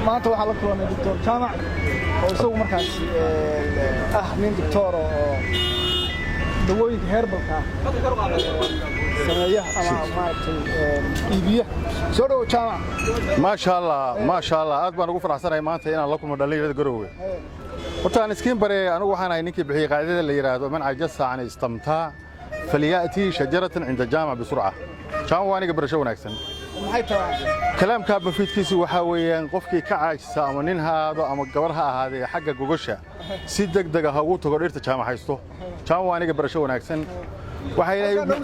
ما أنت وحلا كلنا دكتور جامع وسووا مركز من دكتور دواوين هيربل سمايا أما إيبيا سورو جامع ما شاء الله أدبا نقول فرحسنا ما أنت هنا لكم مدليل قروي وطبعا سكين بري أنا وحنا إنك بحي قاعدة اللي يرادوا من عجزها عن استمتاع فليأتي شجرة عند الجامع بسرعة جامع وأنا قبل شو ناكسن كلام كاب في كيس وحويان قفكي كعاجس أما ننها أما جبرها هذه حاجة جوجشة سيدك دقة هوت وقررت جامع حيسته جامع وأنا قبل شو ناكسن وحيلاقي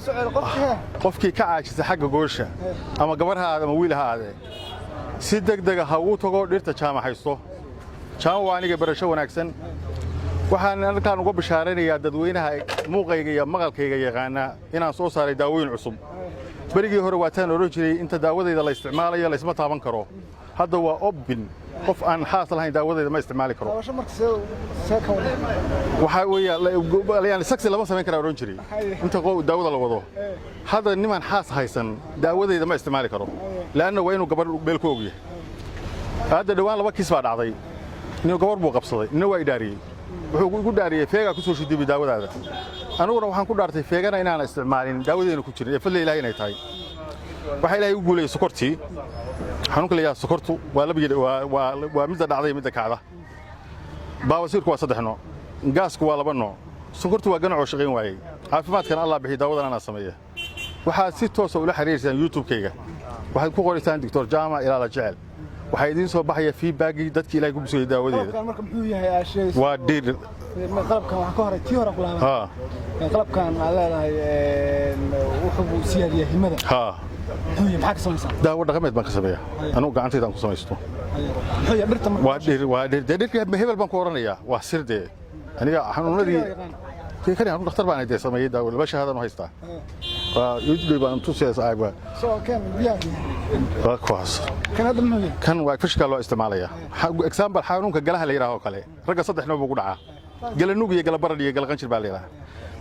قفكي كعاجس حاجة جوجشة أما جبرها هذا مويلها هذه سيدك دقة هوت وقررت جامع حيسته جامع وأنا قبل شو ناكسن waxaan halkaan uga bishaaraynayaa dadweynaha muuqayga iyo maqalkayga yaqaana inaan soo saaray daawooyin cusub barigii hore waataan oran jiray inta daawadayda la isticmaalayo la isma taaban karo hadda waa open qof aan xaas lahayn daawadayda ma isticmaali karo waxa weeyaan saksi lama sameyn karo oran jiray inta daawada la wado hadda niman xaas haysan daawadayda ma isticmaali karo laana waa inuu gabar beel ku ogyahay hadda dhawaan laba kiis baa dhacday inuu gabar buu qabsaday inuu waa idaariyay wuxuu ugu dhaariyay feega ku soo shidibay daawadaada aniguna waxaan ku dhaartay feegana inaan isticmaalin daawadeena ku jirin ee fadlan ilaahay inay tahay waxa ilaahay u guuleeyay sokortii xanuunka leeyahay sokortu waa labiyada waa mid dhacday mid kacda baawasiirku waa saddex nooc gaasku waa laba nooc sokortu waa ganac oo shaqeyn waayay caafimaadkan Allah bixi daawadan ana sameeyaa waxa si toos ah ula xiriirsan YouTube-kayga waxaad ku qoraysaan Dr. Jama Ilaala Jecel waxay idin soo baxaya feedback dadkii ilaahay ku busay daawadeeda marka muxuu yahay aashay waa dhir qalabkan waxa ka hor tii hore qulaabay qalabkan leedahay wuxuu siyaadiyaa himada muxuu yahay maxaa ka samaysan daawo dhaqameed baan ka sameeyaa anigu gacantayda aan ku samaysto muxuu yahay dhirta waa dhirka hebel baan ku oranayaa waa sirde aniga xanuunadii كان عندنا دكتور بان يدي سميه داو الباشا هذا ما هيستا فيجي بان توسيس ايبا سو كان بيان كويس كان هذا منو كان واقفش قال لو استعماليه اكزامبل حانونka galaha la yiraahdo kale raga saddex noob ugu dhaca gal nuug iyo gal barad iyo gal qanjir baa la yiraahdaa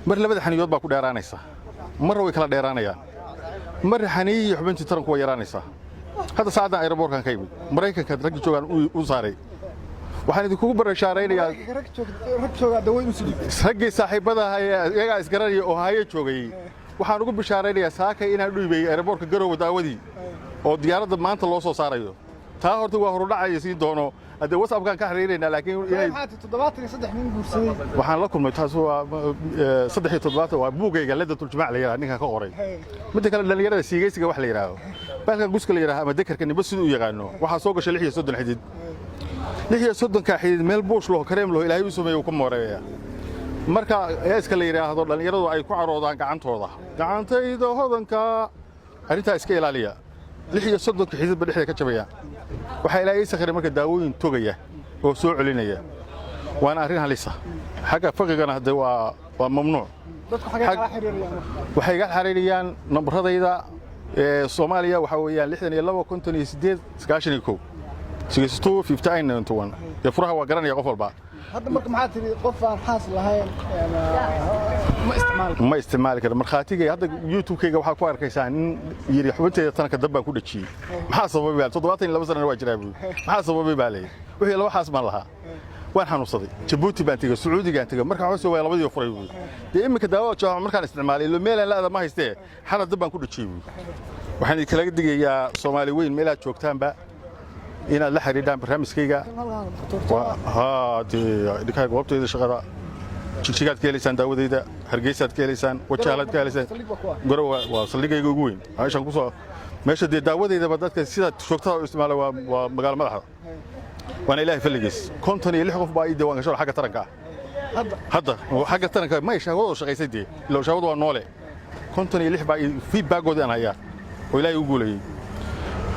mar labada xaniyood baa ku dheeraanaysa mar way kala dheeraanayaan mar xaniyi xubintii taranku way yaraanaysa hada saacada aeroboorkan ka yimid mareykanka rag joogan u saaray waxaan idinku barashaareynaya rag jooga daweyn u sidii ragii saaxiibada iyaga isgaranay oo haye joogay waxaan ugu bishaareynaya saaka inaan dhuubay airportka Garowe daawadii oo diyaaradda maanta loo soo saarayo taa horta waa horudhacay si doono hadda WhatsApp kan ka xiriirayna laakiin inay 73 nin guursaday waxaan la kulmay taas waa 73 waa buugayga la turjumaa la yiraahdo ninka ka qoray mid kale dhalinyarada siigaysiga wax la yiraahdo baalka guska la yiraahdo ama dekarka niba sidoo u yaqaano waxa soo gashay 36 xidid ليه صدق كحيد ميل بوش له كريم له إلهي يسميه وكم مرة مركا إسكال يراه هذا لأن يراه أي كعروضان كعنتوضة كعنتيده هذا كا أنت إسكال عليا ليه صدق كحيد بالحياة كشبيه وحيلا يسخر مركا داوين توجيه وسوء علينا وأنا أرينها لسه حاجة فقط أنا هذا وممنوع وحاجات حريريان نبر هذا إذا الصومالية وحويان لحدني الله وكنت نسديد سكاشنيكو سيستو في بتاعين أنتوان يفرح وقرن يقفل بعض هذا مركب معاتي قفان حاصل هاي ما استعمال كده مرخاتي هذا يوتيوب كي جوحة كوار كيسان يري حبتي تنا كدبة كل شيء محاسب ببال تضبطين لو زرنا واجري محاسب ببالي وهي لو حاسب لها وين حنوصلي جيبوتي بنتيجة السعودي بنتيجة مركب عوسي ويا لبدي يفرحوا دي إما كدواء شو مركب استعمالي لو ميل لا هذا ما يستوي حنا دبة كل شيء وحنا كلا قد يا صوماليين ميلاد شوكتان بقى إن الله حريدان برنامج كيجا دي كاي قوبتي إذا شغالة شيكات كيليسان داود إذا هرجيسات كيليسان وشالات كيليسان قروا وصليجا يجوين عايش نقصه ماشي دي داود إذا بدأت كسيدة شوكتها استعماله ومقال ملحة وأنا إلهي في اللجس كنتني اللي حقف بايد وانا شغل حاجة ترنكا هذا وحاجة ترنكا ما يشغلوا شغل سيدي لو شغلوا النولة كنتني اللي بايد في باجود أنا يا وإلهي يقولي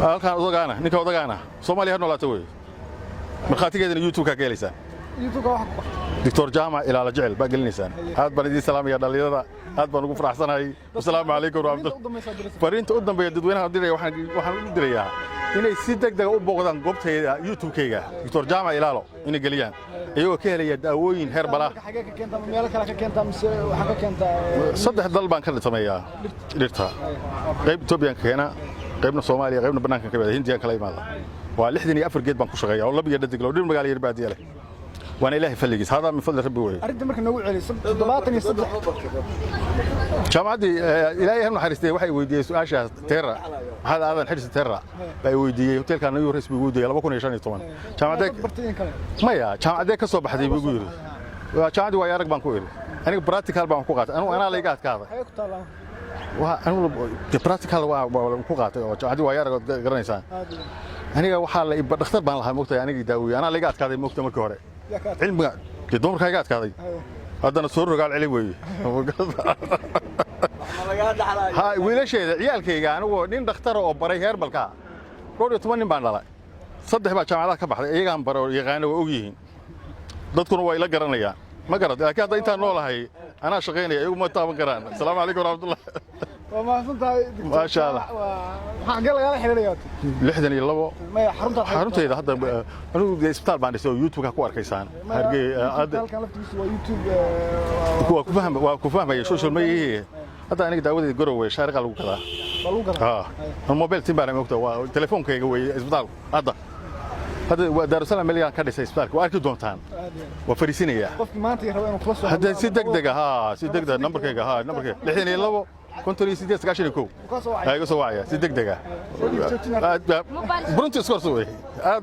halkan odagaana ninka odagaana Soomaaliya noolaa taway marxaatigeedana YouTube ka geelaysan YouTube wax Dr. Jama Ilaala Jecel baa gelinaysan aad baan idin salaamaya dhalinyarada aad baan ugu faraxsanahay assalaamu calaykum wa rahmatullahi fariinta u dambeeya dadweynaha diray waxaan u dirayaa inay si degdeg u booqdaan goobtayda YouTube-kayga Dr. Jama Ilaalo inay geliyaan iyagoo ka helaya daawooyin herbal ah xagee ka keenta meel kale ka keenta mise waxa ka keenta saddex dal baan ka sameeyaa dhirta qayb Itoobiyan keena qaybna Soomaaliya qaybna banaanka ka bada Hindiyan kala imaada ولحدني أفر جيد بنكو شغية والله بيجي ندق لو دين مقالي يربادي له وأنا إلهي فلقيس هذا من فضل ربي وعي أريد مركز نوع عليه ضباطني يصدق جامعتي إلهي هم حريستي waxay weydiiyay su'aasha Terra hada aadan xiriis Terra bay weydiiyay hotelka New York bay weydiiyay 2015 jaamacadda maya jaamacadda ka soo baxday buu yiri jaamacadda waa arag baan ku yiri aniga practical baan ku qaatay ana la iga adkaada waa anigu practical waa ku qaatay oo jaamacadda waa arag garanaysan aniga waxa la dhakhtar baan lahaa moogtay aniga daawiye ana la iga adkaaday moogtay markii hore cilmiga dumarka iga adkaaday haddana soo rogaal celi weeye ها wiilasheeda ciyaalkayga anigu nin dhakhtar oo baray heerbalka 12 nin baan dhalay saddex baa jaamacadaha ka baxday iyagaan baro yaqaano oo og yihiin dadkuna way la garanayaan ma garad laakiin hadda intaan noolahay ana shaqeynaya iyagu ma taaban karaan assalaamu calaykum waraxmatullaah وما سنتهاي ما شاء الله حق الله قال حريريات لحدن يلabo ما xarunteeda hadda anigu isbitaal baan dhisay YouTube-ka ku arkaysaan hargey halkan laftiisa waa YouTube waa ku fahmay social media hadda aniga daawadii garowe shaariqa lagu kadaa mobile timbaan moogta waa telefoonkayga way isbitaal hadda waa Daarusalaam milyan ka dhisay isbitaalka waa arki doontaan waa fariisinaya qofkii maanta yaraw inuu kula soo hadda si degdeg ah numberkayga numberkayga 62 kontorisidii sagaashan ko ay soo wacaya si degdeg ah burunti iskoorso way aad